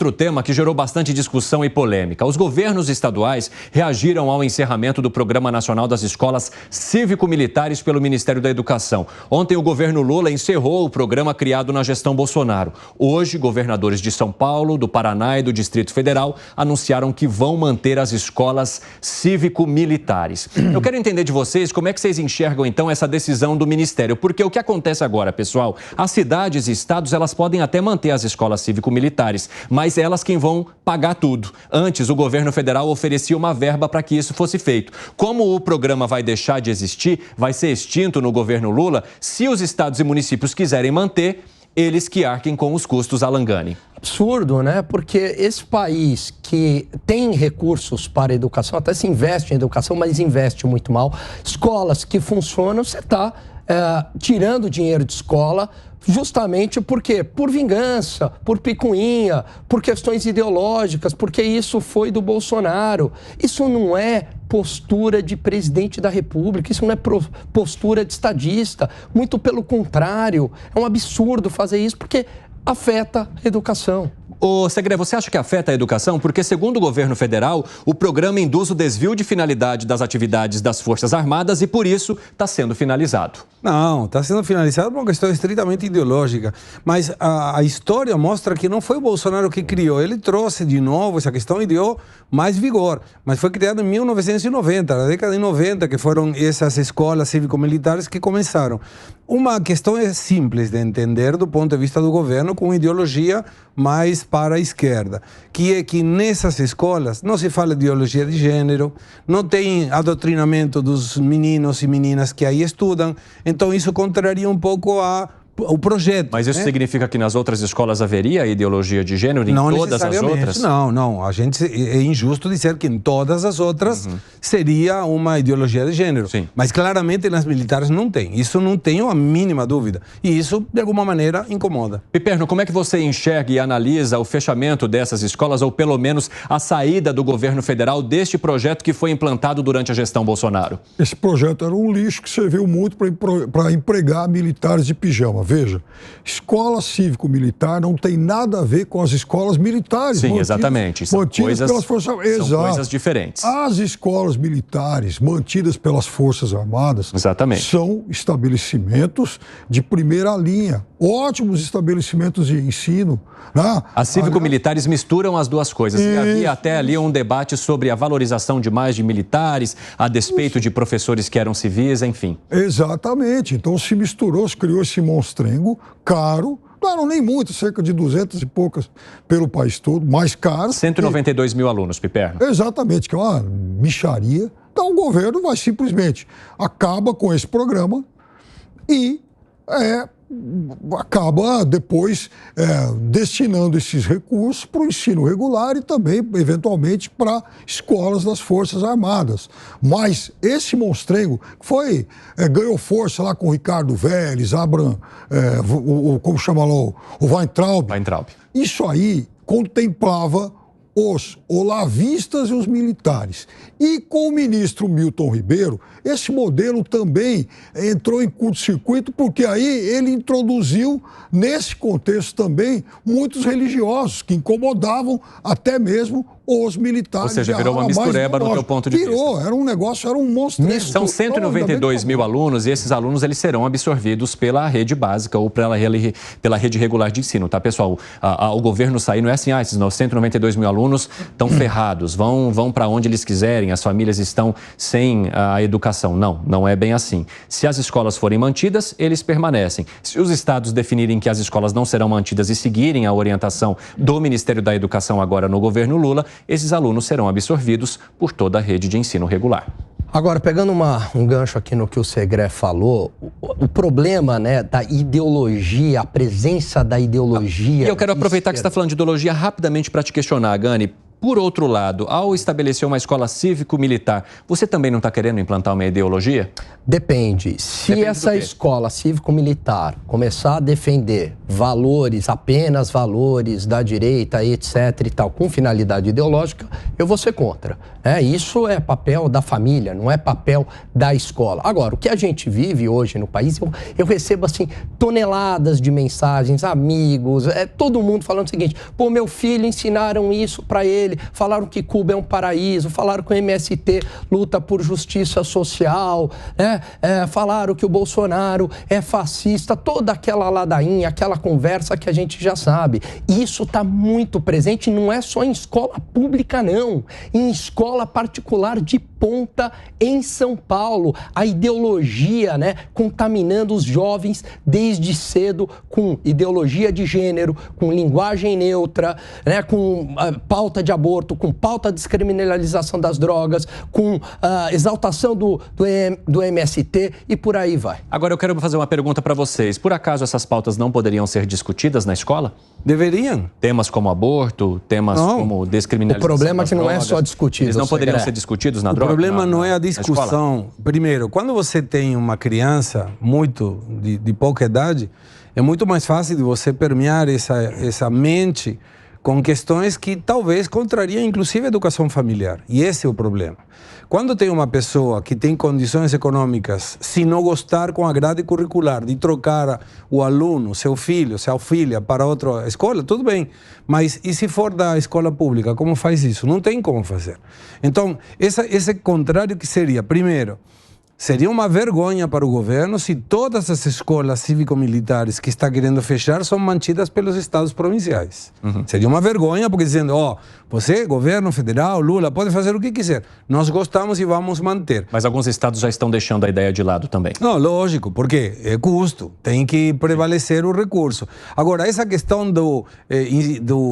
Outro tema que gerou bastante discussão e polêmica. Os governos estaduais reagiram ao encerramento do Programa Nacional das Escolas Cívico-Militares pelo Ministério da Educação. Ontem, o governo Lula encerrou o programa criado na gestão Bolsonaro. Hoje, governadores de São Paulo, do Paraná e do Distrito Federal anunciaram que vão manter as escolas cívico-militares. Eu quero entender de vocês como é que vocês enxergam, então, essa decisão do Ministério. Porque o que acontece agora, pessoal, as cidades e estados, elas podem até manter as escolas cívico-militares, mas elas quem vão pagar tudo. Antes, o governo federal oferecia uma verba para que isso fosse feito. Como o programa vai deixar de existir, vai ser extinto no governo Lula, se os estados e municípios quiserem manter, eles que arquem com os custos. Alan Gani. Absurdo, né? Porque esse país que tem recursos para a educação, até se investe em educação, mas investe muito mal. Escolas que funcionam, você está tirando dinheiro de escola, justamente por quê? Por vingança, por picuinha, por questões ideológicas, porque isso foi do Bolsonaro. Isso não é postura de presidente da República, isso não é postura de estadista. Muito pelo contrário, é um absurdo fazer isso, porque afeta a educação. Ô, Segré, você acha que afeta a educação? Porque, segundo o governo federal, o programa induz o desvio de finalidade das atividades das Forças Armadas e, por isso, está sendo finalizado. Não, está sendo finalizado por uma questão estritamente ideológica. Mas a história mostra que não foi o Bolsonaro que criou. Ele trouxe de novo essa questão e deu mais vigor. Mas foi criado em 1990, na década de 90, que foram essas escolas cívico-militares que começaram. Uma questão é simples de entender do ponto de vista do governo, com ideologia mais para a esquerda, que é que nessas escolas não se fala de ideologia de gênero, não tem adoctrinamento dos meninos e meninas que aí estudam, então isso contraria um pouco o projeto. Mas isso significa que nas outras escolas haveria ideologia de gênero, em todas as outras? Não. É injusto dizer que em todas as outras seria uma ideologia de gênero. Sim. Mas claramente nas militares não tem. Isso não tenho a mínima dúvida. E isso, de alguma maneira, incomoda. Piperno, como é que você enxerga e analisa o fechamento dessas escolas, ou pelo menos a saída do governo federal deste projeto que foi implantado durante a gestão Bolsonaro? Esse projeto era um lixo que serviu muito para empregar militares de pijama. Veja, escola cívico-militar não tem nada a ver com as escolas militares. Sim, exatamente. São coisas diferentes. As escolas militares mantidas pelas Forças Armadas são estabelecimentos de primeira linha, ótimos estabelecimentos de ensino. Né? As cívico-militares misturam as duas coisas. E havia até ali um debate sobre a valorização demais de militares, a despeito de professores que eram civis, enfim. Exatamente. Então se misturou, se criou esse monstrengo caro. Não eram nem muito, cerca de 200 e poucas pelo país todo, mais caro. 192 mil alunos, Piperno. Exatamente, que é uma mixaria. Então o governo vai simplesmente acaba com esse programa e acaba depois destinando esses recursos para o ensino regular e também, eventualmente, para escolas das Forças Armadas. Mas esse monstrengo ganhou força lá com o Ricardo Vélez, como chama lá, o Weintraub. Isso aí contemplava os olavistas e os militares. E com o ministro Milton Ribeiro, esse modelo também entrou em curto-circuito, porque aí ele introduziu, nesse contexto também, muitos religiosos que incomodavam até mesmo os militares. Ou seja, virou uma mistureba no teu ponto de vista. Era um negócio, era um monstro. São 192 mil alunos e esses alunos eles serão absorvidos pela rede básica ou pela rede regular de ensino, tá, pessoal? O governo sair não é assim, esses 192 mil alunos estão ferrados, vão para onde eles quiserem, as famílias estão sem a educação. Não é bem assim. Se as escolas forem mantidas, eles permanecem. Se os estados definirem que as escolas não serão mantidas e seguirem a orientação do Ministério da Educação agora no governo Lula, esses alunos serão absorvidos por toda a rede de ensino regular. Agora, pegando um gancho aqui no que o Segré falou, o problema, né, da ideologia, a presença da ideologia... E eu quero aproveitar que você está falando de ideologia rapidamente para te questionar, Gani. Por outro lado, ao estabelecer uma escola cívico-militar, você também não está querendo implantar uma ideologia? Depende. Se essa escola cívico-militar começar a defender valores, apenas valores da direita, etc. e tal, com finalidade ideológica, eu vou ser contra. Isso é papel da família, não é papel da escola. Agora, o que a gente vive hoje no país, eu recebo assim toneladas de mensagens, amigos, todo mundo falando o seguinte: pô, meu filho ensinaram isso para ele, falaram que Cuba é um paraíso, falaram que o MST luta por justiça social, falaram que o Bolsonaro é fascista, toda aquela ladainha, aquela conversa que a gente já sabe. Isso está muito presente, não é só em escola pública, não. Em escola particular de ponta em São Paulo. A ideologia, contaminando os jovens desde cedo com ideologia de gênero, com linguagem neutra, com pauta de aborto, com pauta de descriminalização das drogas, com exaltação do MST e por aí vai. Agora eu quero fazer uma pergunta para vocês. Por acaso essas pautas não poderiam ser discutidas na escola? Deveriam. Temas como aborto, temas como descriminalização. O problema é que não é só discutido. Eles não poderiam ser discutidos na droga? O problema não é a discussão. Primeiro, quando você tem uma criança de pouca idade, é muito mais fácil de você permear essa mente com questões que talvez contrariam inclusive a educação familiar. E esse é o problema. Quando tem uma pessoa que tem condições econômicas, se não gostar com a grade curricular, de trocar o aluno, seu filho, sua filha, para outra escola, tudo bem. Mas e se for da escola pública, como faz isso? Não tem como fazer. Então, esse contrário que seria, primeiro, seria uma vergonha para o governo se todas as escolas cívico-militares que está querendo fechar são mantidas pelos estados provinciais. Seria uma vergonha, porque dizendo, você, governo federal, Lula, pode fazer o que quiser. Nós gostamos e vamos manter. Mas alguns estados já estão deixando a ideia de lado também. Não, lógico, porque é custo, tem que prevalecer o recurso. Agora, essa questão do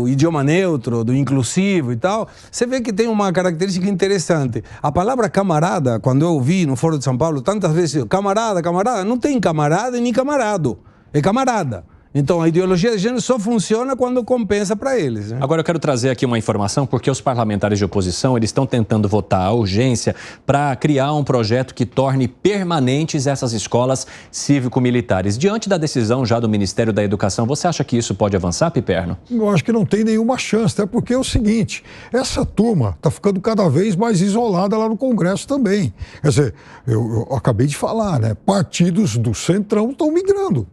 idioma neutro, do inclusivo e tal, você vê que tem uma característica interessante. A palavra camarada, quando eu ouvi no Foro de São Paulo, tantas vezes, camarada, não tem camarada e nem camarado, é camarada. Então, a ideologia de gênero só funciona quando compensa para eles. Agora, eu quero trazer aqui uma informação, porque os parlamentares de oposição, eles estão tentando votar a urgência para criar um projeto que torne permanentes essas escolas cívico-militares. Diante da decisão já do Ministério da Educação, você acha que isso pode avançar, Piperno? Eu acho que não tem nenhuma chance, até porque é o seguinte, essa turma está ficando cada vez mais isolada lá no Congresso também. Quer dizer, eu acabei de falar, partidos do Centrão estão migrando,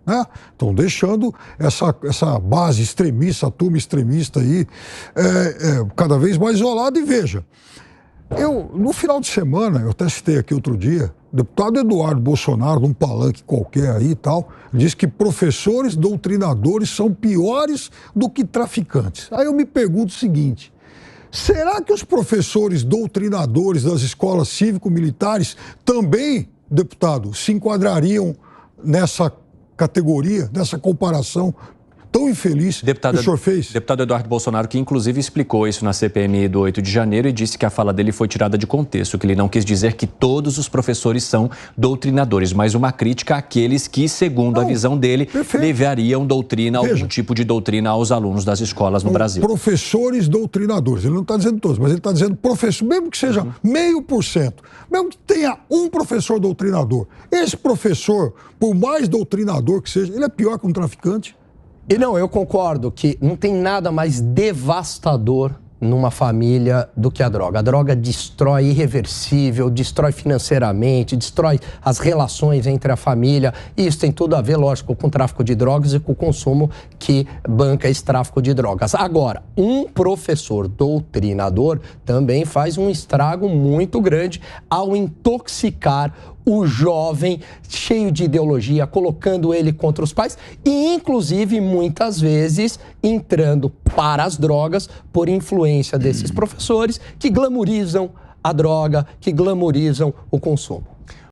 estão deixando essa base extremista, a turma extremista aí, cada vez mais isolada. E veja, no final de semana, eu até citei aqui outro dia, o deputado Eduardo Bolsonaro, num palanque qualquer aí e tal, disse que professores doutrinadores são piores do que traficantes. Aí eu me pergunto o seguinte: será que os professores doutrinadores das escolas cívico-militares também, deputado, se enquadrariam nessa categoria, dessa comparação tão infeliz que o senhor fez? Deputado Eduardo Bolsonaro, que inclusive explicou isso na CPMI do 8 de janeiro e disse que a fala dele foi tirada de contexto, que ele não quis dizer que todos os professores são doutrinadores, mas uma crítica àqueles que, segundo a visão dele, levariam doutrina, algum tipo de doutrina aos alunos das escolas no Brasil. Professores doutrinadores, ele não está dizendo todos, mas ele está dizendo professor, mesmo que seja 0,5%, mesmo que tenha um professor doutrinador, esse professor, por mais doutrinador que seja, ele é pior que um traficante. E não, eu concordo que não tem nada mais devastador numa família do que a droga. A droga destrói irreversível, destrói financeiramente, destrói as relações entre a família. E isso tem tudo a ver, lógico, com o tráfico de drogas e com o consumo que banca esse tráfico de drogas. Agora, um professor doutrinador também faz um estrago muito grande ao intoxicar o jovem cheio de ideologia, colocando ele contra os pais e, inclusive, muitas vezes, entrando para as drogas por influência desses professores que glamorizam a droga, que glamorizam o consumo.